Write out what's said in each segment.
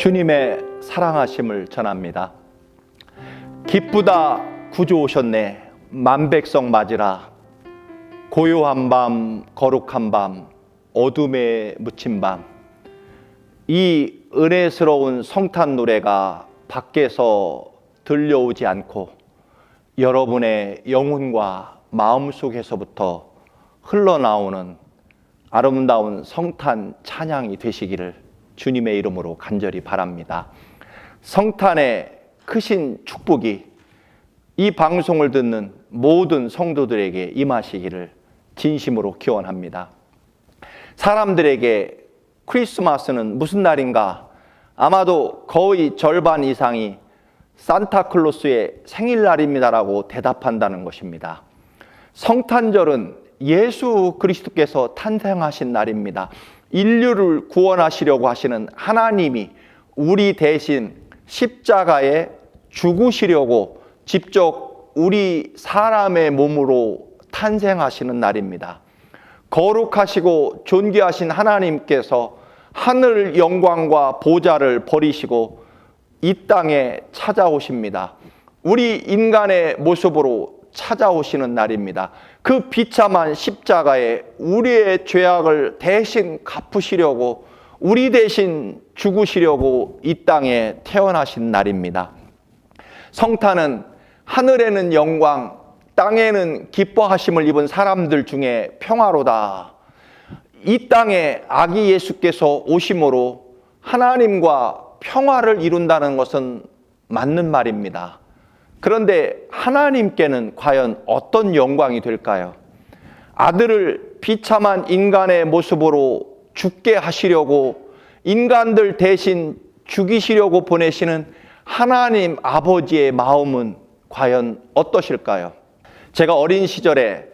주님의 사랑하심을 전합니다. 기쁘다 구주 오셨네 만백성 맞으라. 고요한 밤 거룩한 밤 어둠에 묻힌 밤, 이 은혜스러운 성탄 노래가 밖에서 들려오지 않고 여러분의 영혼과 마음속에서부터 흘러나오는 아름다운 성탄 찬양이 되시기를 주님의 이름으로 간절히 바랍니다. 성탄의 크신 축복이 이 방송을 듣는 모든 성도들에게 임하시기를 진심으로 기원합니다. 사람들에게 크리스마스는 무슨 날인가? 아마도 거의 절반 이상이 산타클로스의 생일날입니다라고 대답한다는 것입니다. 성탄절은 예수 그리스도께서 탄생하신 날입니다. 인류를 구원하시려고 하시는 하나님이 우리 대신 십자가에 죽으시려고 직접 우리 사람의 몸으로 탄생하시는 날입니다. 거룩하시고 존귀하신 하나님께서 하늘 영광과 보좌를 버리시고 이 땅에 찾아오십니다. 우리 인간의 모습으로 찾아오시는 날입니다. 그 비참한 십자가에 우리의 죄악을 대신 갚으시려고, 우리 대신 죽으시려고 이 땅에 태어나신 날입니다. 성탄은 하늘에는 영광, 땅에는 기뻐하심을 입은 사람들 중에 평화로다. 이 땅에 아기 예수께서 오심으로 하나님과 평화를 이룬다는 것은 맞는 말입니다. 그런데 하나님께는 과연 어떤 영광이 될까요? 아들을 비참한 인간의 모습으로 죽게 하시려고, 인간들 대신 죽이시려고 보내시는 하나님 아버지의 마음은 과연 어떠실까요? 제가 어린 시절에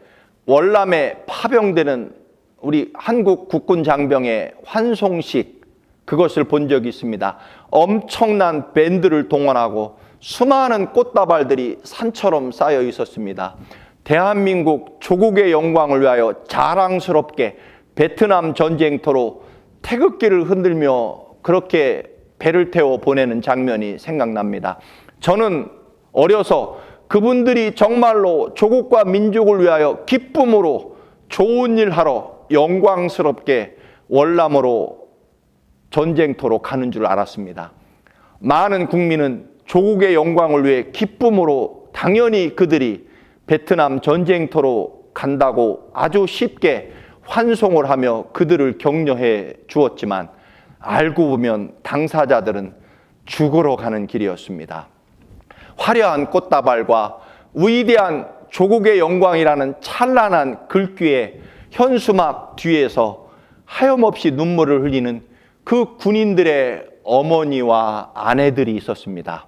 월남에 파병되는 우리 한국 국군 장병의 환송식, 그것을 본 적이 있습니다. 엄청난 밴드를 동원하고 수많은 꽃다발들이 산처럼 쌓여 있었습니다. 대한민국 조국의 영광을 위하여 자랑스럽게 베트남 전쟁터로 태극기를 흔들며 그렇게 배를 태워 보내는 장면이 생각납니다. 저는 어려서 그분들이 정말로 조국과 민족을 위하여 기쁨으로 좋은 일 하러 영광스럽게 월남으로 전쟁터로 가는 줄 알았습니다. 많은 국민은 조국의 영광을 위해 기쁨으로 당연히 그들이 베트남 전쟁터로 간다고 아주 쉽게 환송을 하며 그들을 격려해 주었지만, 알고 보면 당사자들은 죽으러 가는 길이었습니다. 화려한 꽃다발과 위대한 조국의 영광이라는 찬란한 글귀의 현수막 뒤에서 하염없이 눈물을 흘리는 그 군인들의 어머니와 아내들이 있었습니다.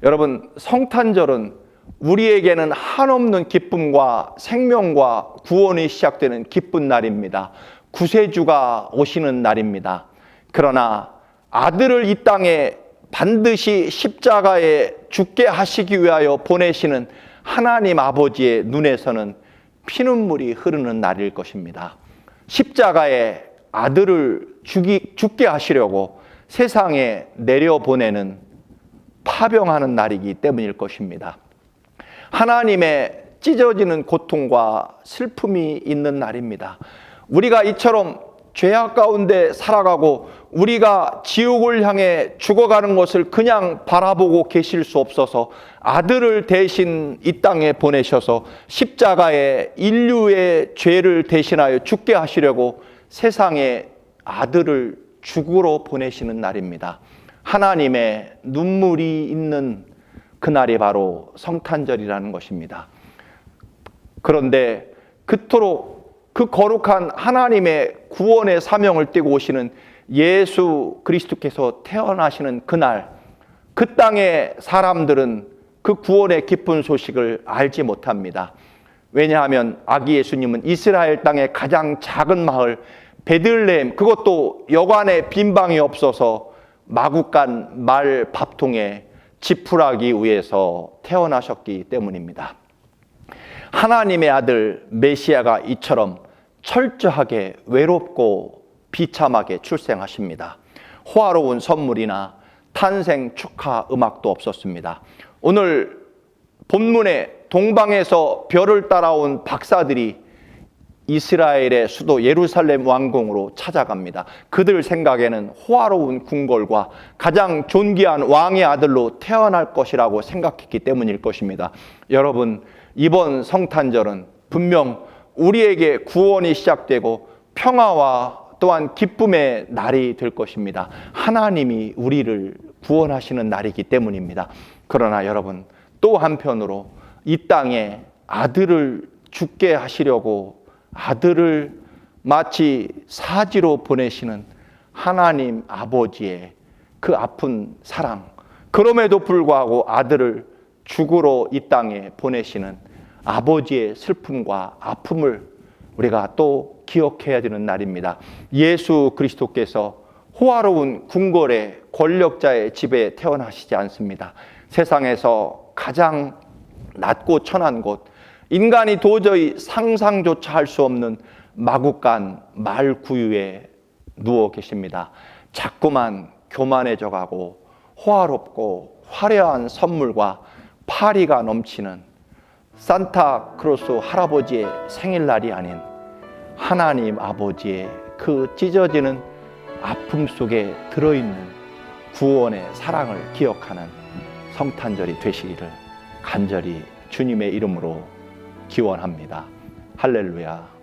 여러분, 성탄절은 우리에게는 한없는 기쁨과 생명과 구원이 시작되는 기쁜 날입니다. 구세주가 오시는 날입니다. 그러나 아들을 이 땅에 반드시 십자가에 죽게 하시기 위하여 보내시는 하나님 아버지의 눈에서는 피눈물이 흐르는 날일 것입니다. 십자가에 아들을 죽게 하시려고 세상에 내려보내는, 파병하는 날이기 때문일 것입니다. 하나님의 찢어지는 고통과 슬픔이 있는 날입니다. 우리가 이처럼 죄악 가운데 살아가고 우리가 지옥을 향해 죽어가는 것을 그냥 바라보고 계실 수 없어서 아들을 대신 이 땅에 보내셔서 십자가에 인류의 죄를 대신하여 죽게 하시려고 세상에 아들을 죽으러 보내시는 날입니다. 하나님의 눈물이 있는 그날이 바로 성탄절이라는 것입니다. 그런데 그토록 그 거룩한 하나님의 구원의 사명을 띠고 오시는 예수 그리스도께서 태어나시는 그날, 그 땅의 사람들은 그 구원의 기쁜 소식을 알지 못합니다. 왜냐하면 아기 예수님은 이스라엘 땅의 가장 작은 마을 베들레헴, 그것도 여관에 빈 방이 없어서 마구간 말 밥통에 지푸라기 위에서 태어나셨기 때문입니다. 하나님의 아들 메시아가 이처럼 철저하게 외롭고 비참하게 출생하십니다. 호화로운 선물이나 탄생 축하 음악도 없었습니다. 오늘 본문에 동방에서 별을 따라온 박사들이 이스라엘의 수도 예루살렘 왕궁으로 찾아갑니다. 그들 생각에는 호화로운 궁궐과 가장 존귀한 왕의 아들로 태어날 것이라고 생각했기 때문일 것입니다. 여러분, 이번 성탄절은 분명 우리에게 구원이 시작되고 평화와 또한 기쁨의 날이 될 것입니다. 하나님이 우리를 구원하시는 날이기 때문입니다. 그러나 여러분, 또 한편으로 이 땅에 아들을 죽게 하시려고 아들을 마치 사지로 보내시는 하나님 아버지의 그 아픈 사랑, 그럼에도 불구하고 아들을 죽으러 이 땅에 보내시는 아버지의 슬픔과 아픔을 우리가 또 기억해야 되는 날입니다. 예수 그리스도께서 호화로운 궁궐의 권력자의 집에 태어나시지 않습니다. 세상에서 가장 낮고 천한 곳, 인간이 도저히 상상조차 할 수 없는 마구간 말구유에 누워 계십니다. 자꾸만 교만해져 가고 호화롭고 화려한 선물과 파리가 넘치는 산타크로스 할아버지의 생일날이 아닌 하나님 아버지의 그 찢어지는 아픔 속에 들어있는 구원의 사랑을 기억하는 성탄절이 되시기를 간절히 주님의 이름으로 기원합니다. 할렐루야.